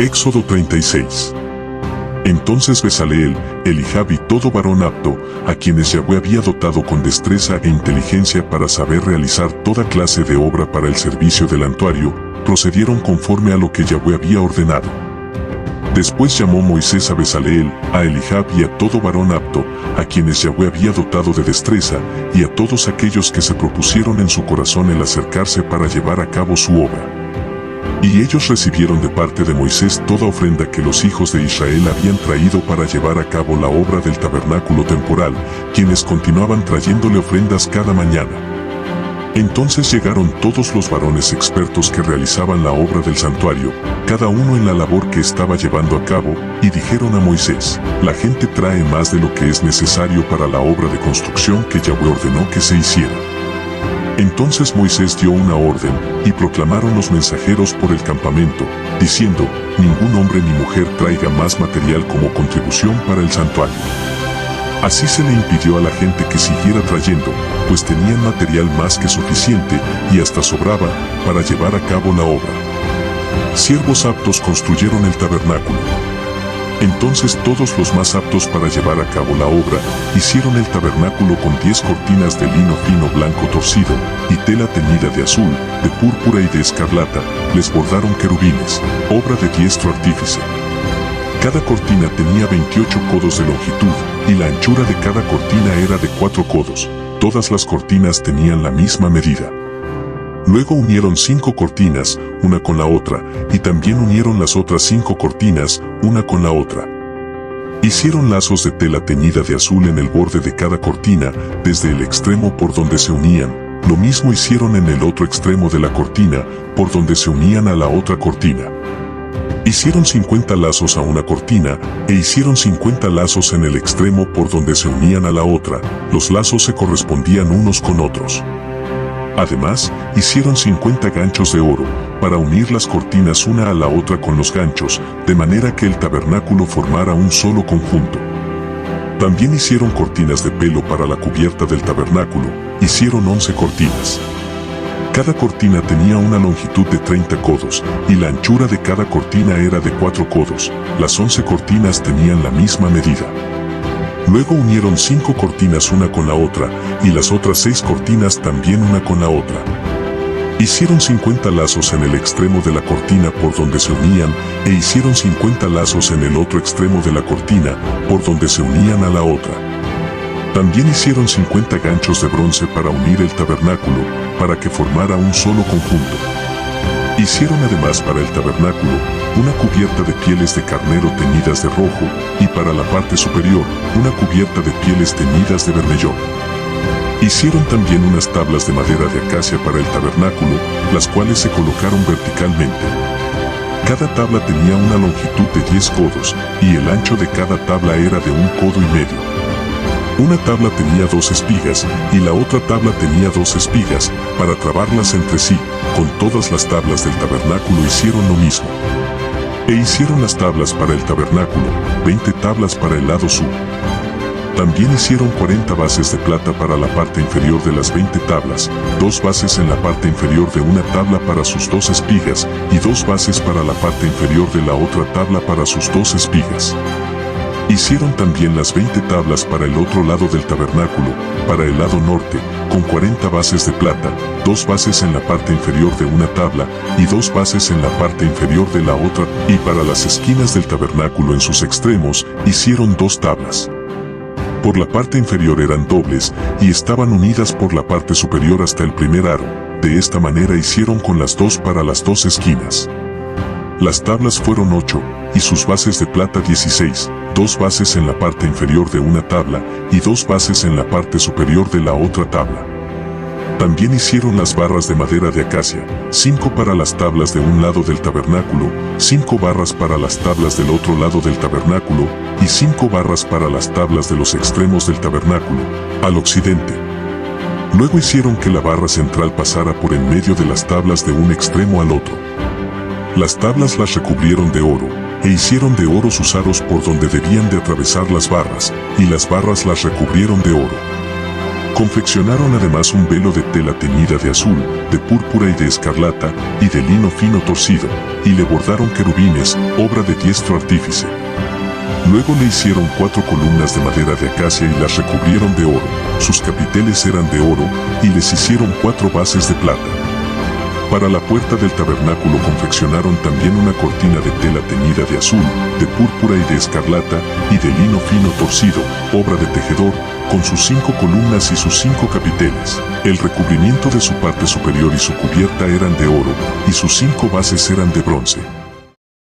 Éxodo 36. Entonces Bezaleel, Eliab y todo varón apto, a quienes Yahweh había dotado con destreza e inteligencia para saber realizar toda clase de obra para el servicio del santuario, procedieron conforme a lo que Yahweh había ordenado. Después llamó Moisés a Bezaleel, a Eliab y a todo varón apto, a quienes Yahweh había dotado de destreza, y a todos aquellos que se propusieron en su corazón el acercarse para llevar a cabo su obra. Y ellos recibieron de parte de Moisés toda ofrenda que los hijos de Israel habían traído para llevar a cabo la obra del tabernáculo temporal, quienes continuaban trayéndole ofrendas cada mañana. Entonces llegaron todos los varones expertos que realizaban la obra del santuario, cada uno en la labor que estaba llevando a cabo, y dijeron a Moisés: la gente trae más de lo que es necesario para la obra de construcción que Yahweh ordenó que se hiciera. Entonces Moisés dio una orden, y proclamaron los mensajeros por el campamento, diciendo: ningún hombre ni mujer traiga más material como contribución para el santuario. Así se le impidió a la gente que siguiera trayendo, pues tenían material más que suficiente, y hasta sobraba, para llevar a cabo la obra. Siervos aptos construyeron el tabernáculo. Entonces todos los más aptos para llevar a cabo la obra, hicieron el tabernáculo con 10 cortinas de lino fino blanco torcido, y tela teñida de azul, de púrpura y de escarlata, les bordaron querubines, obra de diestro artífice. Cada cortina tenía 28 codos de longitud, y la anchura de cada cortina era de 4 codos, todas las cortinas tenían la misma medida. Luego unieron 5 cortinas, una con la otra, y también unieron las otras 5 cortinas, una con la otra. Hicieron lazos de tela teñida de azul en el borde de cada cortina, desde el extremo por donde se unían. Lo mismo hicieron en el otro extremo de la cortina, por donde se unían a la otra cortina. Hicieron 50 lazos a una cortina, e hicieron 50 lazos en el extremo por donde se unían a la otra. Los lazos se correspondían unos con otros. Además, hicieron 50 ganchos de oro, para unir las cortinas una a la otra con los ganchos, de manera que el tabernáculo formara un solo conjunto. También hicieron cortinas de pelo para la cubierta del tabernáculo, hicieron 11 cortinas. Cada cortina tenía una longitud de 30 codos, y la anchura de cada cortina era de 4 codos, las 11 cortinas tenían la misma medida. Luego unieron 5 cortinas una con la otra, y las otras 6 cortinas también una con la otra. Hicieron 50 lazos en el extremo de la cortina por donde se unían, e hicieron 50 lazos en el otro extremo de la cortina, por donde se unían a la otra. También hicieron 50 ganchos de bronce para unir el tabernáculo, para que formara un solo conjunto. Hicieron además para el tabernáculo una cubierta de pieles de carnero teñidas de rojo, y para la parte superior una cubierta de pieles teñidas de bermellón. Hicieron también unas tablas de madera de acacia para el tabernáculo, las cuales se colocaron verticalmente. Cada tabla tenía una longitud de 10 codos, y el ancho de cada tabla era de 1 codo y medio. Una tabla tenía 2 espigas, y la otra tabla tenía 2 espigas, para trabarlas entre sí. Con todas las tablas del tabernáculo hicieron lo mismo. E hicieron las tablas para el tabernáculo, 20 tablas para el lado sur. También hicieron 40 bases de plata para la parte inferior de las 20 tablas, 2 bases en la parte inferior de una tabla para sus 2 espigas, y 2 bases para la parte inferior de la otra tabla para sus 2 espigas. Hicieron también las 20 tablas para el otro lado del tabernáculo, para el lado norte, con 40 bases de plata, 2 bases en la parte inferior de una tabla, y 2 bases en la parte inferior de la otra, y para las esquinas del tabernáculo en sus extremos, hicieron 2 tablas. Por la parte inferior eran dobles, y estaban unidas por la parte superior hasta el primer aro. De esta manera hicieron con las 2 para las 2 esquinas. Las tablas fueron 8, y sus bases de plata 16, 2 bases en la parte inferior de una tabla, y 2 bases en la parte superior de la otra tabla. También hicieron las barras de madera de acacia, 5 para las tablas de un lado del tabernáculo, 5 barras para las tablas del otro lado del tabernáculo, y 5 barras para las tablas de los extremos del tabernáculo, al occidente. Luego hicieron que la barra central pasara por en medio de las tablas de un extremo al otro. Las tablas las recubrieron de oro, e hicieron de oro sus aros por donde debían de atravesar las barras, y las barras las recubrieron de oro. Confeccionaron además un velo de tela teñida de azul, de púrpura y de escarlata, y de lino fino torcido, y le bordaron querubines, obra de diestro artífice. Luego le hicieron 4 columnas de madera de acacia y las recubrieron de oro, sus capiteles eran de oro, y les hicieron 4 bases de plata. Para la puerta del tabernáculo confeccionaron también una cortina de tela teñida de azul, de púrpura y de escarlata, y de lino fino torcido, obra de tejedor, con sus 5 columnas y sus 5 capiteles. El recubrimiento de su parte superior y su cubierta eran de oro, y sus 5 bases eran de bronce.